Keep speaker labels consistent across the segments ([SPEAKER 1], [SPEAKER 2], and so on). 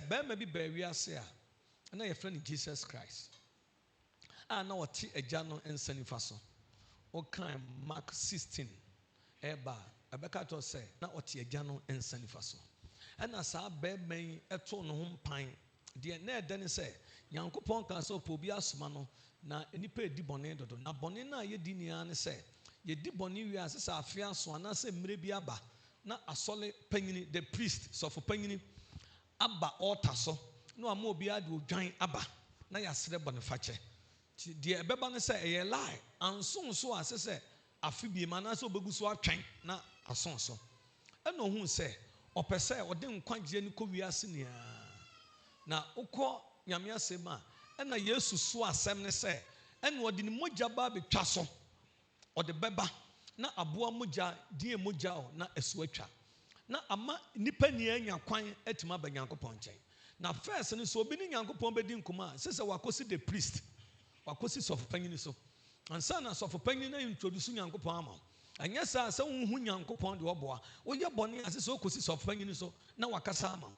[SPEAKER 1] Bema bi bawiase a na your friend Jesus Christ. Na wati agya no nsa nifa so. Okan Mark 16 eba abeka to say na wati agya no nsa nifa so. Na saa bema yi eto no ho mpan de na eda ne say Nyankopɔn kan so po bi asoma no na enipa edi bɔne dodo na bɔne na ye di nia ne say ye di bɔne wi ase sa afia so ana say mre bi aba na asole panyini the priest so for panyini aba altar so no ama obi ade odwan aba na yasre bɔne fache de ebeba ne say eye lie anson so ase say afi bi ma na so obegu so atwen na ason so ɛna ohun say opese ode nkwagye ne ko wi ase nia na ukọ nyame asem a ɛna Yesu so asɛm ne sɛ ɛna ɔde ne mogya ba betwa so ɔde bɛba na aboa mogya die mogya o na esu atwa na ama nipa ni anya kwan atima ba Nyankopɔn nkyɛn na first ne so obi ne Nyankopɔn bedi nkoma sɛ wakosi the priest wakosi sɔfopanyin so ansa na sɔfopanyin na introduce Nyankopɔn ama anya sa sɛ unhu Nyankopɔn de ɔboa woyɛ bɔne ase sɛ okosi sɔfopanyin so na wakasa ama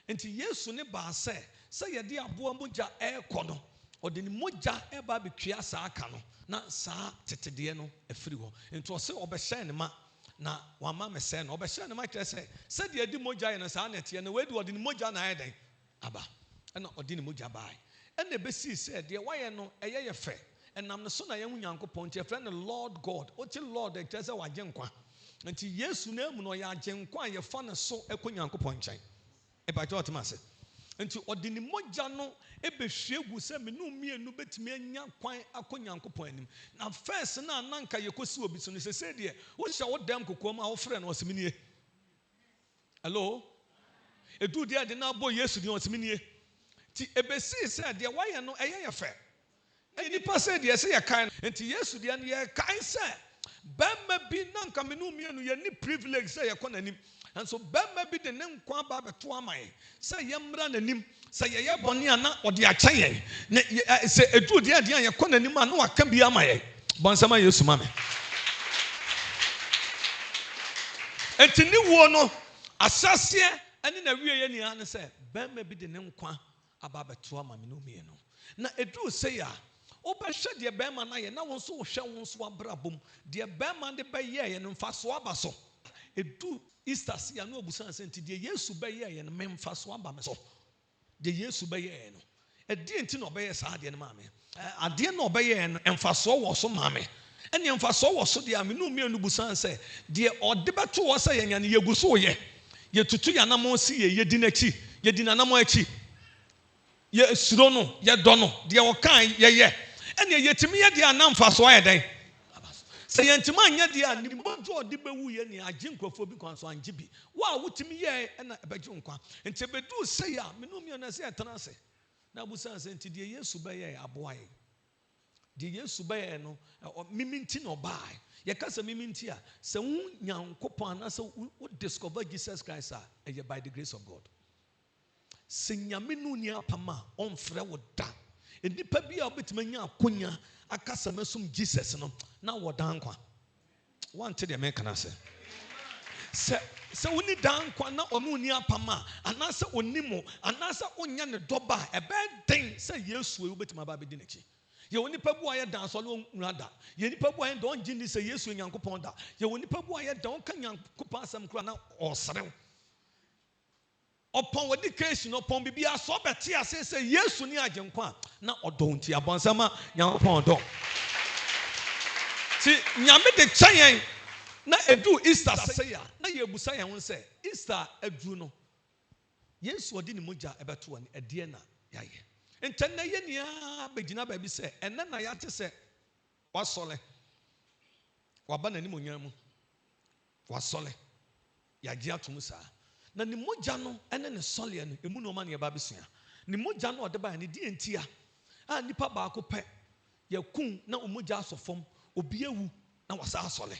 [SPEAKER 1] enti Yesu ne ba sɛ yɛde aboa mogya ɛkɔ no ɔde ne mogya ɛba betwea saa aka no na saa tetedie no afiri hɔ enti ɔsɛ ɔbɛhyɛ ne ma na wama me sɛ no ɔbɛhyɛ ne ma kyerɛ sɛ de adi mogya yɛ no saa netie no wadi ɔde ne mogya na ayɛ den aba ɛna ɔde ne mogya bae ɛna ɛbɛsii sɛ deɛ wayɛ no ɛyɛ yɛ fɛ ɛnam no so na yɛhu Nyankopɔn nti yɛfrɛ no Lord God ɔte Lord ɛkyerɛ sɛ wagye nkwa nti Yesu na mu no ɔyɛ agye nkwa a yɛfa ne so ɛkɔ Nyankopɔn nkyɛn ɛbɛkyɛ ɔtema ase nti ɔde ne mogya no ebehwie gu sɛ me no mienu betumi anya kwan akɔ Nyankopɔn anim na first na ananka yɛkɔsi obi so no sɛ deɛ wo hyɛ wo dam kokom a wo frɛ no ɔseminie hello edu deɛ de na bɔ Yesu deɛ ɔseminie ti ebesi sɛ deɛ wayɛ no ɛyɛ yɛ fɛ nipa sɛ deɛ sɛ yɛ kan nti Yesu deɛ no yɛ kan sɛ bɛma bi nanka me no mienu yɛ ni privilege sɛ yɛkɔ n'anim and so bɛma bi de ne nkwa ba beto ama yɛ sɛ yɛmmra n'anim sɛ yɛyɛ bɔne a na ɔde akyɛ yɛn na sɛ edu deɛ deɛ yɛkɔ n'anim a na waka bi ama yɛn bɔnsɛm a Yesu ma me enti ne wuo no asaseɛ ɛne na wie yɛ nia ne sɛ bɛma bi de ne nkwa aba beto ama me no mienu na edu sɛ ya wobɛhwɛ deɛ bɛma na yɛ na wɔn nso wohwɛ wɔn nso abrabom deɛ bɛma de bɛyɛ yɛ no mfa so aba so edu Easter si ya no obusan senti de Yesu bɛyɛ yɛ no memfa so aba me so de Yesu bɛyɛ yɛ no ɛde enti na ɔbɛyɛ saa de no maame adeɛ na ɔbɛyɛ yɛ no emfa so wɔ so maame ɛne emfa so wɔ so de ame no mienu busan sɛ de ɔde bɛto wɔ sɛ yɛnya ne yegu so yɛ yɛtutu yanamo si yɛdi n'akyi yɛdi nanamo akyi yɛ suro no yɛdɔ no deɛ ɔkan yɛyɛ ɛne yɛtimi yɛ de anamfa so ayɛ dɛn sɛ yɛntima anyɛ deɛ a nimɔdwo ɔde bɛwu yɛ ne agye nkurɔfoɔ bi kwan so angye bi wo a wotumi yɛ ɛna ɛbɛgye nkwa nti bɛduu sɛ yɛ a me no mienu sɛ yɛtena ase na abusan sɛ nti deɛ Yesu bɛyɛ aboa yɛ deɛ Yesu bɛyɛ no mimi nti na ɔbaa yɛka sɛ mimi nti a sɛ wo Nyankopɔn anaasɛ wo discover Jesus Christ a ɛyɛ by the grace of God sɛ nyame no ni apam a ɔmfrɛ wo da nipa bi a wobɛtumi anya akonya akasa mesum Jesus no na wɔdan kwa wante deɛ meka na sɛ woni dan kwa na ɔno ni apam a anaasɛ onimo anaasɛ onya ne dɔba a ɛbɛ den sɛ Yesu e wobɛtumi aba bɛdi n'akyi yɛ woni pa bu ayɛ dan so no nrada yɛ nipa bu ayɛ dan gyi ni sɛ Yesu Nyankopɔn da yɛ woni pa bu ayɛ dan ka Nyankopɔn asɛm kora na ɔsrew upon what the case upon bibi aso beti ase sɛ Yesu ni agyenkwa na ɔdɔ nti abɔnsɛm a Nyankopɔn ɔdɔ ti nyame de kyɛn na edu Easter sɛ ya na yɛbusa yɛn ho sɛ Easter aduru no Yesu ɔde ne mogya ɛbɛto wɔn ɛdeɛ na yɛayɛ ntɛn na yɛ nia bɛgyina baabi sɛ ɛnɛ na yɛate sɛ wasɔle waba n'anim onyam mu wasɔle yɛagye atom saa na ne mogya no ene ne sɔleɛ no emu no ma ne ba besua ne mogya no ɔde ba ne die ntia a nipa baako pɛ yakun na omogya asɔfom obi ewu na wasa asɔle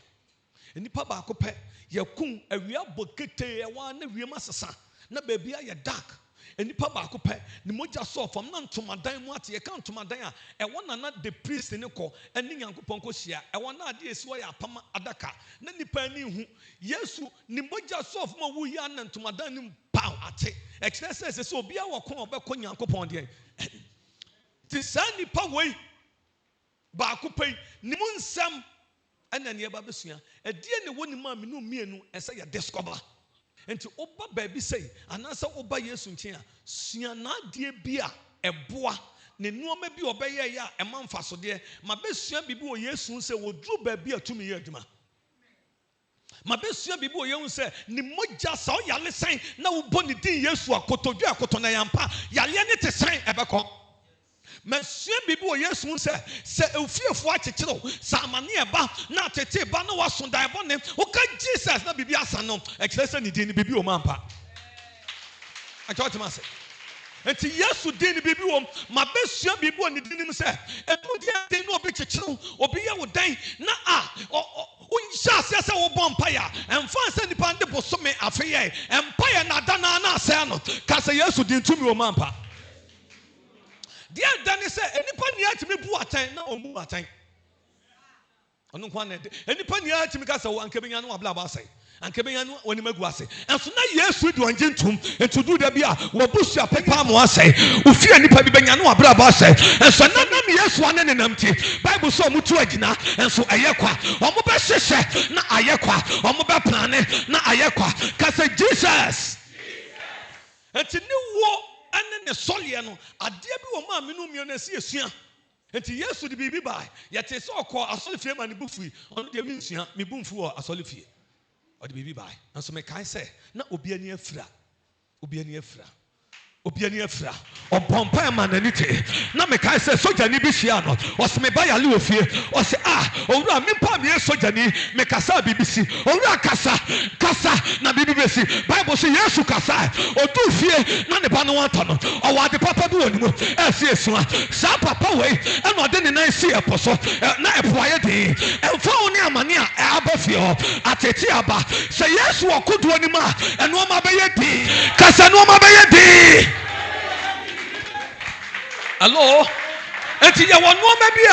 [SPEAKER 1] nipa baako pɛ yakun awia bokete ɛwa na wiem asesa na baabi ayɛ dark nipa baako pɛ ne mogya sɔfom na ntomadan mu ate yɛka ntomadan a ɛwɔ na the priest ne kɔ ɛne Nyankopɔn kɔ hyia ɛwɔ na ade esi wɔ yɛ apam adaka na nipa ani hu Yesu ne mogya sɔfom a wuyi ana ntomadan ne pa pow ate express says so be our con obeko nyankopon de ti sa nipa wei ba akopai ni mu nsam ana ne ba besua edie ne woni ma me no mienu ese ya discover enti oba ba bi sei anasa oba Yesu nchen a sua na de bi a eboa ne nuoma bi obeye ya ema mfaso de ma besua bibi o Yesu se wodru ba bi atumi ye adwuma ma besua bibi o Yesu se ni mogya sa o yale san na wo boni din Yesu akotodwa akotona yampa yale ne te san ebeko Monsieur Bibu Yesu se ufiefo akekere sa amane eba na tete ba na waso dan bone o ka Jesus na bibi asa no ekere se ni din ni bibi o mampa akwa say enti Yesu din ni bibi o ma besua bibi o ni din ni se edu dia din no obi kekere obi ye wo dan na unsha se wo bompa ya emfa se nipa nde bosome afeye empire na dana na ase no ka se Yesu din tumi o mampa Dear Danny said, any penny to me, poor time, no more time. On one any penny to me, Cassa, and Cabiniano, blah, say, and Cabiniano, when you make was and so now, yes, we do a gentum, and to do the beer, what bush your paper, say, who fear any Pabiniano, blah, say, and so now, yes, one and empty. Bible so much, and so Ayaqua, or Moba Sesha, not Ayaqua, or Moba Plane, not Ayaqua, Cassa Jesus. And to new war. And the soliano, a dear woman, Minumio, Nessia. And to yes, to the baby by. Yet it's all called a solifim and buffy on the Minsia, me boom for a solifie. Or the baby by. And so make I say, not Obiania Fra. Obiania Fra. Obiania Fra. Or Pompa Mananite. Now make I say, Soja Nibisiano. Or some buy a little fear. Or say, or Rami Pammy, Sojani, make a sa BBC. Or Rakasa, Casa, na BBC. Bible say, yes, to Casa. Or do fear, none of Panoantano. Or what the Papa do anymore. Yes, Sa Papa way. And what then I see apostle. Not a quiet day. And found near Mania, Abafio, Atetiaba. Say, yes, what could do anymore. And no Mabayeti. Casanoma Bayeti. Hello? And to your one more maybe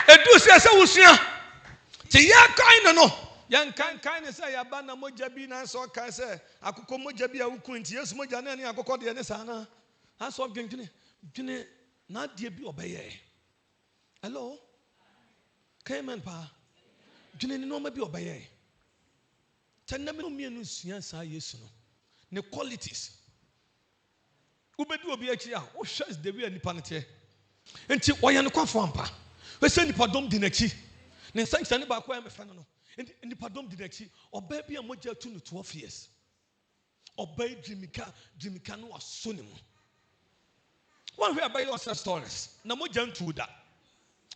[SPEAKER 1] a do says I was here. To your kind no. Young kind say Abana Mojabina so can say I could come Mojabia who couldn't yes Mojani I could call the Anesana. I saw Gentine not dear be obey. Hello? Came and pa. Jenny no maybe obey. Tenamino Mianus yes I yes no. The qualities. Ubedu obi achi a wo hwes de wi anipa nete enti woye no kwafo ampa we se nipa dom di nachi ne nsansa ne ba kwa me fa no nipa dom di nachi oba bi a moja tu no 12 years oba drimika no aso ne mu one way about your stories na moja ntu da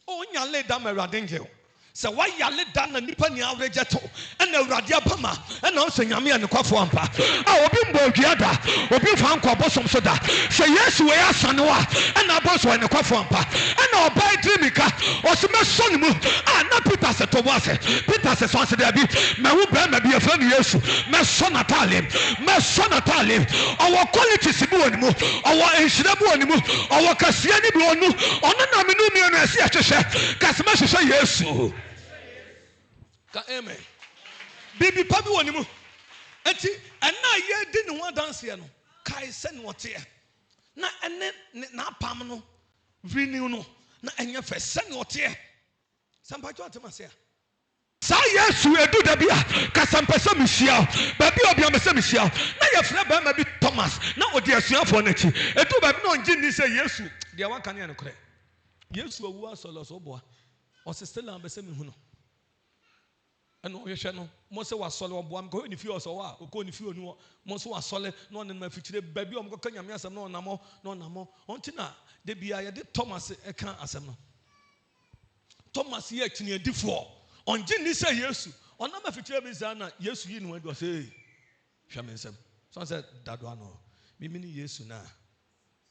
[SPEAKER 1] o nya le da ma radengel se wa yale da na nipa ni awreje to na awrade abama na o se nyame ya ne kwafo ampa a obi mbo oduada obi fa nkwa bosom so da se Yesu we asane wa na boso ne kwafo ampa na obai drimika o se meso ne mu na Peter se to boase Peter se so se da bi ma hu ba ma bi afra ne Yesu meso natale our qualities bi woni mu our enhira bi woni mu our kasia ni bi wonu ono na me no mi na ase ahwehwe kasema hwehwe Yesu. Amen. Bibi pabi woni mu. Enti ena ye di ne ho dance ye no. Kai se ne wote ye. Na ene na pam no renew no na enye fe se ne wote ye. Sampa jo atema se ya. Sa Yesu edu da bia ka sampa se mihia. Ba bi obi am se mihia. Na ye frɛ ba ma bi Thomas na odi asuafo na chi. Edu ba bi no ngi ni se Yesu. De wa kan ye no kore. Yesu awu asolo so boa. O se stella be se me hu no. No, you shall know. Most of us solo one go in if you also are, go in if you know, most of us solid, none in my future, baby. I'm going to come no namo, no namo. Until now, they be I did Thomas a can as a Thomas here to near D4. On Jenny say yes, on number future Bizana, yes, you know what was say. Shaman said, so I said, that one, me many years now,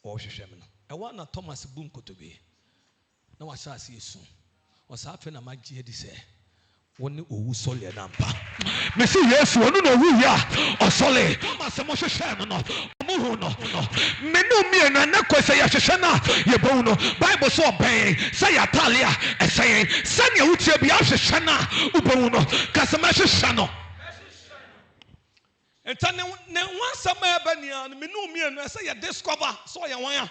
[SPEAKER 1] or Shaman. I want a Thomas boom to be. No, I shall see you soon. What's happening? I might hear this. One who solid nampa. Messi yes, one no who ya or solid. Thomas Moshe Shannon, Muhuno. Menu me and Nako say Yashana, Yabono, Bible so obeying, say Atalia, and saying, Sanya Uchi be Shana, Ubono, Casamash Shano. And tell once a mabania, and me and I say, discover, so ya wire.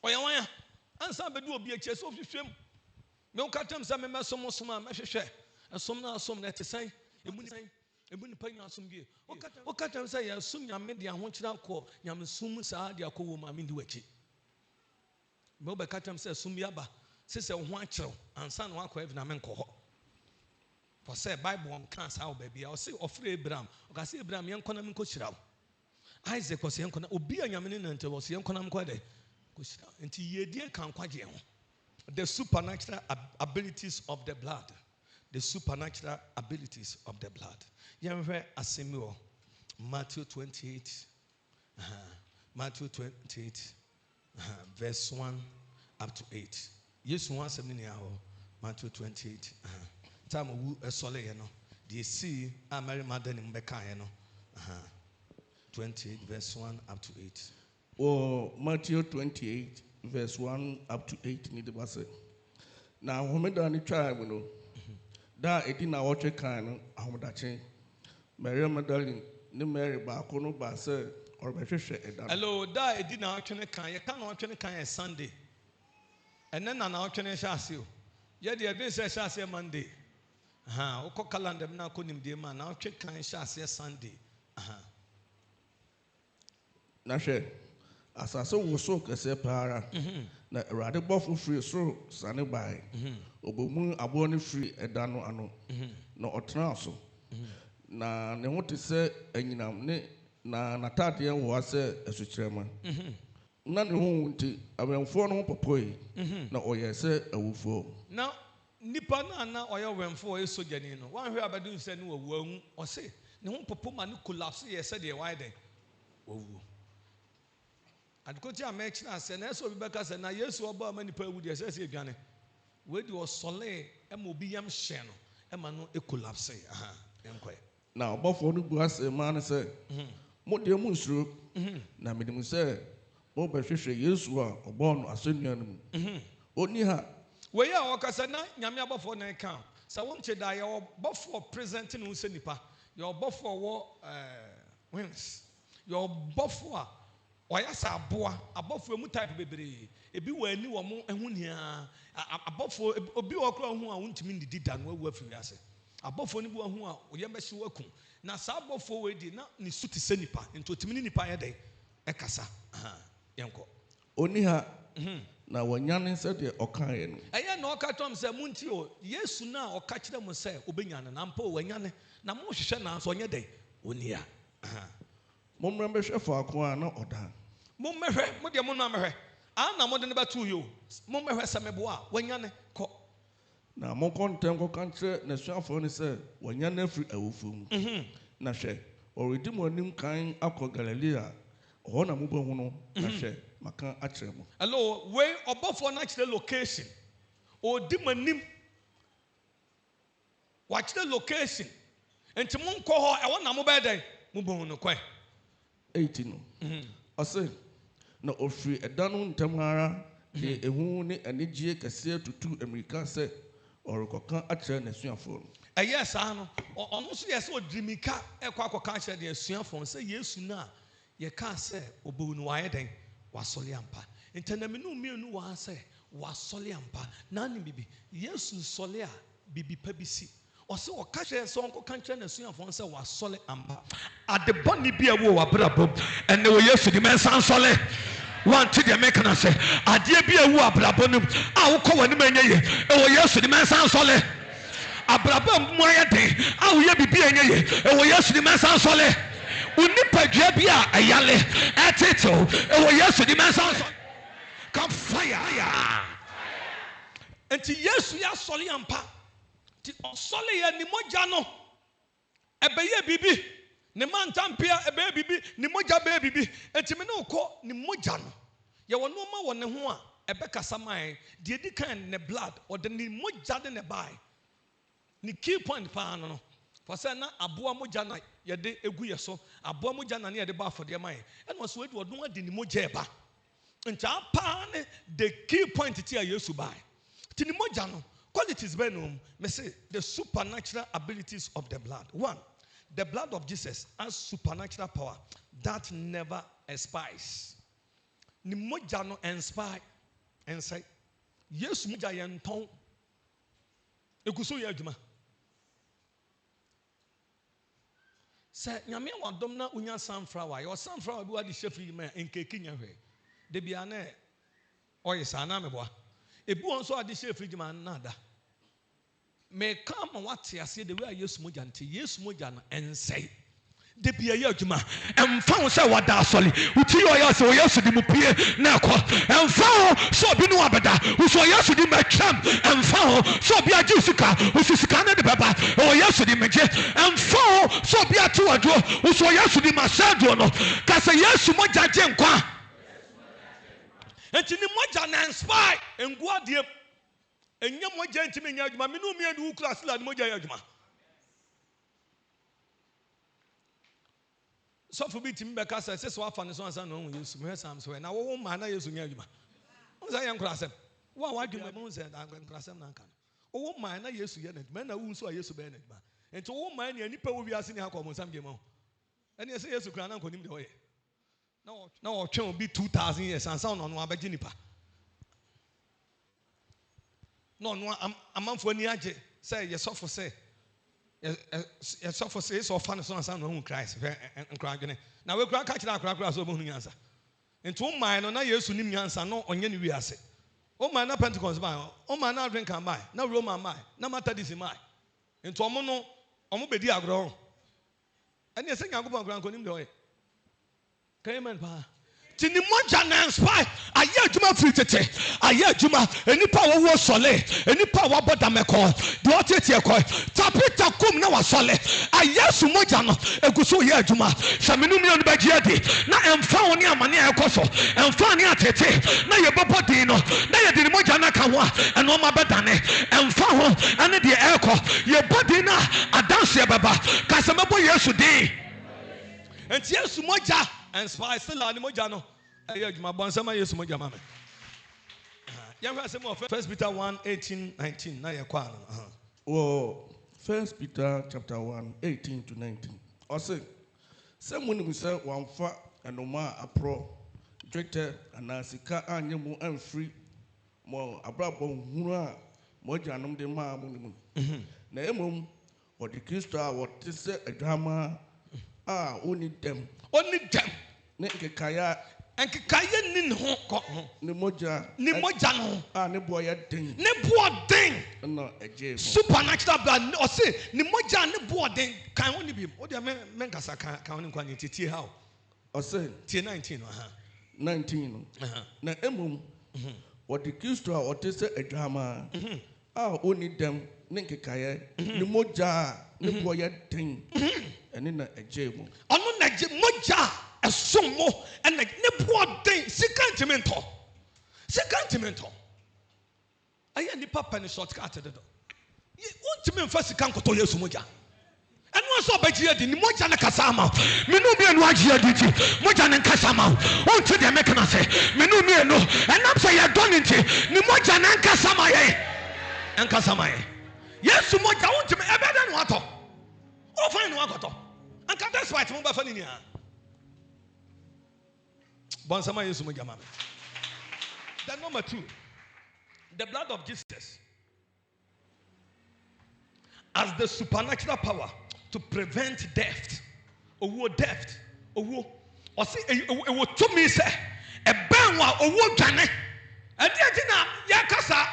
[SPEAKER 1] Or ya wire. And somebody will be a chest of shame. No catam some members, some share. And some now some that to say, a bunny paying on some gear. What catam say, soon your media want you to call Yam Sum Sadia Ko, my Minduechi. Boba Catam says, Sumbiaba, says a one child, and son one quaver Namenco. For say Bible on cancer, baby, I'll say of Abraham. I say Abraham, young Conam Coachra. Isaac was young Conam, Obia Yamin, and was young Conam Quade. Until ye dear can quite young. The supernatural abilities of the blood. The supernatural abilities of the blood. Yamre Asimio, Matthew 28. Matthew 28, verse 1 up to 8. Yes, 1 Matthew 28. Time a solid, do you see a Mary Mother in Becayano? 28, verse 1 up to 8.
[SPEAKER 2] Oh, Matthew 28, verse 1 up to 8. Need to say. Now, when I try, you know, that it in our check kind of Homodache, Mary Magdalene, no Mary Bacono Basse, or Patricia.
[SPEAKER 1] Hello, that it didn't actually kind. You can't actually kind Sunday. And then an actually shall you. Yet the advance shall say Monday. Oko calendar na kunim de man now check kan sha say Sunday.
[SPEAKER 2] Na hwe asase wo so kese para na rade bofo free so sane bai obomu abo ne free eda no ano na otena so na ne ho te se anyinam ne na natade en wo ase esukyerema na ne ho nti abemfo no popoi na oyese awufo
[SPEAKER 1] now nipa na oya wemfo e sojani no wan hwe abadu se ne wawu ahu o se ne ho popo ma ne collapse ye se de why den wawu adukoti amechi na se na so bi beka se na Yesu oba ma nipa awu de se se adwane we di osole e ma obi yam hye no e ma no e collapse enkoy
[SPEAKER 2] na obofo no bu ase ma ne se mo de mu nsuro na medim se mo be hwehwe Yesu a obo no asennua no mu oni ha
[SPEAKER 1] we ya wakasa na nyame abofo na kan sa won che da ya obofo presenting no se nipa ya obofo wo wings ya obofo a oya sa aboa abofo mu type bebre ebi wani wo mo ehu nia abofo obi wo kro hu a wontimi ndidi da no awu afiri ase abofo ni bu hu a oye mehye waku na sa abofo we di na ni suti se nipa nto timi ni nipa ye den e kasa yenko
[SPEAKER 2] oni ha na wanyane se de okaye no
[SPEAKER 1] eye na okatom se munti o Yesu na okakire mo se obenyane na mpa wanyane na mo hwehwe na so onye den oni a
[SPEAKER 2] momre mbehwe fa ko a na oda
[SPEAKER 1] mommehwe mo de mo na mehwe na mo de ne batu yo mommehwe se mebo a wanyane ko
[SPEAKER 2] na mo kontem ko kantre na suafo ni se wanyane afiri awufum na hwe oridi mo anim kan akọ Galilea o na mo behu no na hwe maka akire mo
[SPEAKER 1] hello we obofo na akire location odi manim wa akire location enti mo nkọ ho e wona mo be den mo behu no kwan
[SPEAKER 2] 18 no ose na ofiri edano ntamara de ehu ne anigye kase tutu America se orekoka akire na suafo
[SPEAKER 1] yes ano ono so yes odrimika ekwa akoka akire de suafo se Yesu na ye ka se obehu no waye den wasole ampa entaname no mienu wa se wasole ampa na ni bibi Yesu sole a bibi pa bisi ose o ka hwe so onko kanche na suafo se wasole ampa adeboni bia wo wabrabom ene wo Yesu di mensan sole wanti de make na se ade bia wo abrabonum a wo ko wani manye ye e wo Yesu di mensan sole abrabom mo ayede a wo ye bibi anye ye e wo Yesu di mensan sole unipa dua bia ayale etito e wo Yesu di mensan sole come fire enti Yesu ya sole ampa ti osole ye ni moja no ebeye bibi ni mantampia ebeye bibi ni moja be bibi enti me no ko ni moja no ye wono ma wone ho a ebekasa man de edi kan ne blood or the ni moja de ne bai ni key point pa no for say na aboa moja na ye de egu ye so aboa moja na ne ye de ba afode man e no so edi odon adi ni moja eba enti apa ne the key point ti a Yesu bai ti ni moja no qualities benum me say the supernatural abilities of the blood. One, The blood of Jesus has supernatural power that never expires. Ni moja no expire and say, yes, moja yenton. Ekuso ye adwuma. Say, nyame wadom na unya sunflower. Your sunflower bi wadi shefri me enkeki nya hwe. De bia na oye sana meboa. Ebu onso adi shefri ma nada. Me come what ya say the way yes moja nti yes moja no ensay. De bia ye adwuma. Emfa wo say wada asole. Uti yo ya say o yesu di mupie na ekọ. Emfa wo so bi no abeda. Wo so yesu di matwam. Emfa wo so bi agi sika. Wo sika na de baba. O yesu di meje. Emfa wo so bi atu wadwo. Wo so yesu di masado no. Ka say yesu moja je nkwa. Enti ni moja na inspire engu adie. Enya moja ntimi nya adwuma. Me no me adu class la ni moja ya adwuma. So for me, Tim Becca says, "So far, so and no use me some so now. Oh man, I use you. Who's I am class? Why do my bones and I'm going to class them? Oh man, I use you. Men are also I used to be it. And to all man, any people will be asking how come some game on. And yes, yes, to crown him the way. No, it will be 2,000 years and sound on one by Juniper. No, I'm on for Niaje. Say, yes, so for say. Yes, so for say so fun so and no Christ and crying. Now we cry catch that crack so boning answer. And to mine on yesu nim answer no on any we ase. Oh man, na Pentecost by. Oh man, na drink and buy. Na Roman buy. Na matter this in my. And to omo bedi agro. And you say you go back him the way. Can you pa? Tini moja na inspire aye adwuma fritete aye adwuma eni power wo sole eni power boda meko de otete ekọ tapita kum na wa sole aye su moja no eguso ye adwuma samenu mi on bagie ade na emfa woni amane ekoso emfa ne atete na ye bobo din no na ye din moja na ka ho eno ma bedane emfa ho ane de ekọ ye bodi na adanse baba kasemebo yesu din enti yesu moja inspire still ani moja no aye adwuma bonsama yesu moja mama ya hwa sem of 1 Peter 1:18-19 na ye kwa no
[SPEAKER 2] Oh, 1 Peter chapter 1:18 to 19. Ose semuni misa wamfa enoma apro dwete anasika anyemu amfri mo abrabo hunu a mojanom de ma mu nimu na emom odi Kristo a wote se adwama a oni dem ne nkekaya enkekaya ni ho ko ni moja no a ne boya den no eje
[SPEAKER 1] supernatural blood o say ni moja ne boden kan woni bi o de men kasa kan woni kwani titi how
[SPEAKER 2] o say
[SPEAKER 1] tie 19
[SPEAKER 2] 19 na emom odi Kristo a wote se adwama a oni dem ne nkekaya ni moja ne boya den ene na eje mo
[SPEAKER 1] ono na je moja esomo and ne boden sikantimento aye ni papa ni shortcut de do wontimi mfa sikan koto yesu moja eno so bagie di ni moja na kasama menu bi enu agie di ti moja na kasama wontu de make na say menu mi enu enam say ye don nti ni moja na kasama ye yesu moja wontimi ebeda no ato o fa no akoto anka that's why mo ba fa ni nia bonsama yesu moja mama. Then number 2, the blood of Jesus as the supernatural power to prevent death. Death. Or say it will to me say a banwa owo dwane. And na yakasa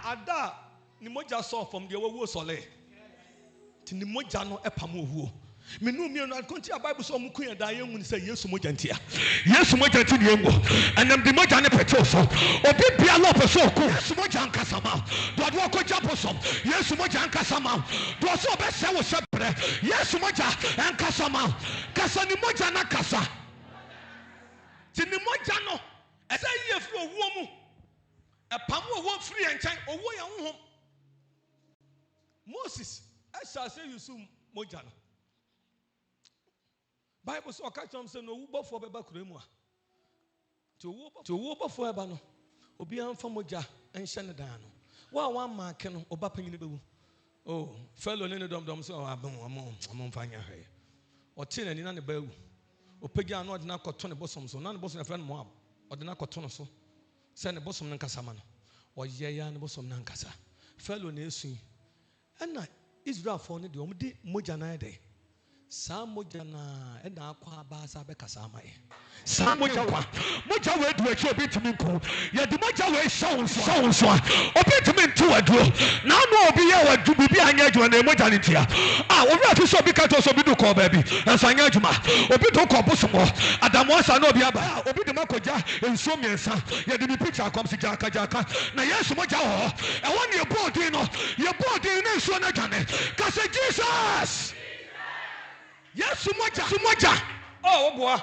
[SPEAKER 1] ada ni moja saw from the owo sole. Ti ni moja no epam owo. Menu mi no konti Bible so mu kun da ye hu say Yesu moja ntia. Yesu moja ntia ni ngo. Anam di moja ne petrol so. Obi bia lo peso ko. Yesu moja ankasa ma. Do ade ko japo so. Yesu moja ankasa ma. Do so be se wo sebre. Yesu moja ankasa ma. Kasa ni moja na kasa. Ti ni moja no. E say ye fri owo mu. E pam owo fri enchan owo ya honhom. Moses I shall say you soon moja no. Bible so catch am say no wo bofo beba kuremu a to wo bofo eba no obi anfa moja enhye ne dan no wa ma ke no oba panyin bewu oh fellow ne dom so abon amon fanya hwe ɔte n'ani na ne ba awu ɔpagya na ɔde no akɔto ne bosom so na ne bosom yɛfrɛ no Moab ɔde no akɔto no so sɛ ne bosom no nkasa ma no ɔyɛ ya ne bosom no nkasa Pharaoh na esu ɛna Israelfoɔ no deɛ ɔmo de mogya na ɛde saa mogya na ɛna akɔ aba sa bɛkasa ama yɛ saa mogya wɔ edu akyi obi tumi nko yɛde mogya wɔ ehyɛ wo so a obi tumi nto waduro na ano obi yɛ wadu bibi anyɛ adwuma na mogya ne ntia obi ati sɛ obi kato sɛ obi do kɔɔ baabi nso anyɛ adwuma obi to kɔ bosom hɔ adamu ɔsa na obi aba obi de makɔgya nsuo mmiɛnsa yɛde ne picture akɔm si gyaka na Yesu mogya wɔ hɔ ɛwɔ ne yɛbɔɔ din na nsuo no adwane kasa Jesus Yesu mogya woboa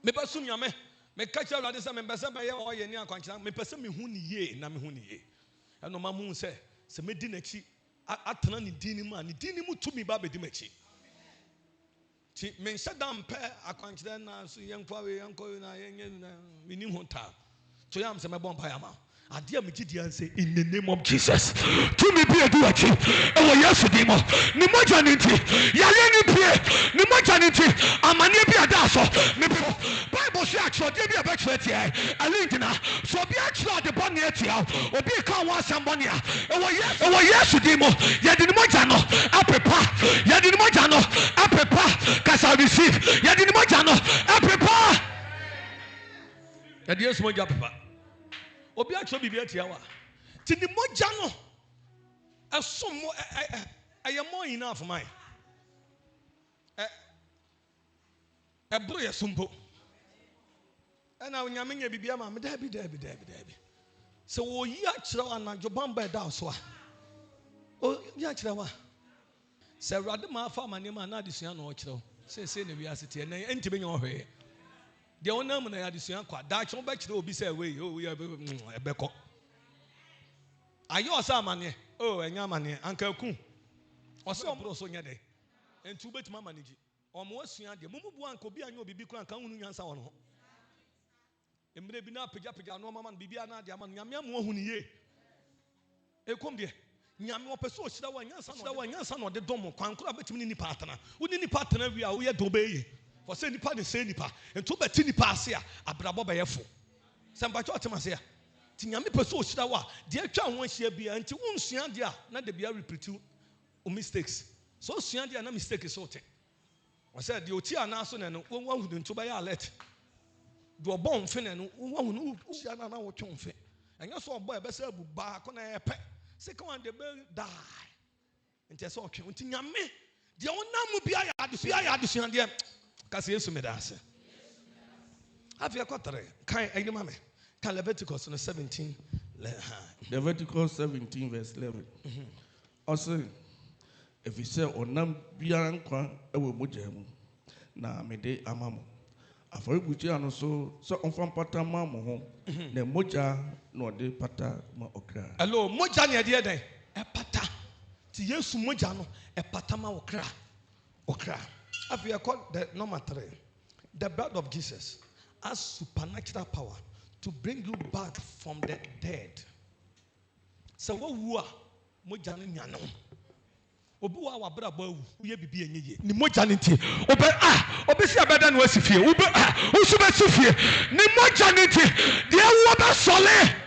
[SPEAKER 1] mepɛ so nyame meka kyerɛ Awurade sɛ mepɛ sɛ bɛyɛ ɔyɛ ne akwankyerɛ mepɛ sɛ mehu ne yie na mehu ne yie ɛno ma mu sɛ medi n'akyi atena ne din mu a ne din mu tumi ba bɛdi m'akyi nti menhyɛ da mpɛ akwankyerɛ na so yɛnkɔ na yɛnyɛ menim ho taa to yam sɛ mɛbɔ mpa yama adeɛ a megye di ansɛ in the name of Jesus tumi bi adu akyi ɛwɔ Yesu din mu ne mogya ne nti yɛyɛ ne pie ne mogya ne nti amanneɛ bi ada so mepɛ Bible so akyerɛdeɛ bi a bɛkyerɛ tiɛ ɛle ngyina so obi akyerɛ ade bɔne atia obi ka ho asɛm bɔne a ɛwɔ Yesu din mu yɛde ne mogya no apepa kasa receive yɛde ne mogya no apepa yɛde Yesu mogya apepa obi akyerɛ bibi atia wa ti ne mogya no ɛsom mo ɛyɛ mo enough man ɛboro yɛ sompo ɛna onyame nya bibi ama me dabi sɛ woyi akyerɛ wa anadwo bamba ɛda so a oyi akyerɛ wa sɛ Awurade ma afa ama nneɛma na adesua na ɔkyerɛ sɛ na wiase tie na ɛntimi nya ɔhwɛ deɛ wonam na adesua kwa daakye wobɛkyerɛ obi sɛ wei ɛbɛkɔ ayɛ ɔsɛ amanneɛ ɛnyɛ amanneɛ anka aku ɔsɛ ɔboro so nyɛ dɛ ɛnti wobɛtumi amanegye ɔmo asua deɛ momubu anka obi anyɛ obibi kora anka hunu nyansa wɔ no ho mmerɛ bi na apagya no ɔmama no biribi na ade ama no nyame amu ahu ne yie ɛkom deɛ nyame ɔpɛ sɛ ɔhyira wɔ nyansa na ɔde dɔm kwan kora bɛtumi ne nipa atena wone nipa atena wie a woyɛ dɔ bɛyɛ for say nipa ne say nipa ento beti nipa ase a abrabɔ bɛyɛ fo sɛ mpakyɛ ɔtem ase a ti nyame pɛ sɛ ɔhyira wa de atwa ho ahyia bia nti wonsua de a na de bia repeat o mistakes so sua de a na mistake so te ɔsɛ de oti ana so ne no wahu de nto bɛyɛ alert de ɔbɔ mfe ne no wahu no sia na wotwe mfe ɛnyɛ so ɔbɔ ɛbɛsɛ abu ba ko na yɛpɛ second one de bɛ die nti ɛsɛ ɔtwe nti nyame de ɔnam bia yɛ adesua de kasi Yesu medase afia kɔtare kan ayima me kan Leviticus 17
[SPEAKER 2] Leviticus 17 verse 11 ɔsɛ efisɛ ɔnam biara nkwa ɛwɔ mogya mu na mede ama mo afɔrebukyia no so sɛ ɔmfa mpata ma mo ho na mogya na ɔde pata ma ɔkra
[SPEAKER 1] hello mogya ne ɛdeɛ dɛn ɛpata ti Yesu mogya no ɛpata ma ɔkra afia called the number 3 the blood of Jesus has supernatural power to bring you back from the dead so what wu a mogya no nya no obi wa wabra ba wu ye bibi enye ye ni mogya ne nti obi si abeda no asifie obi usu be sifie ni mogya ne nti de wu ba sole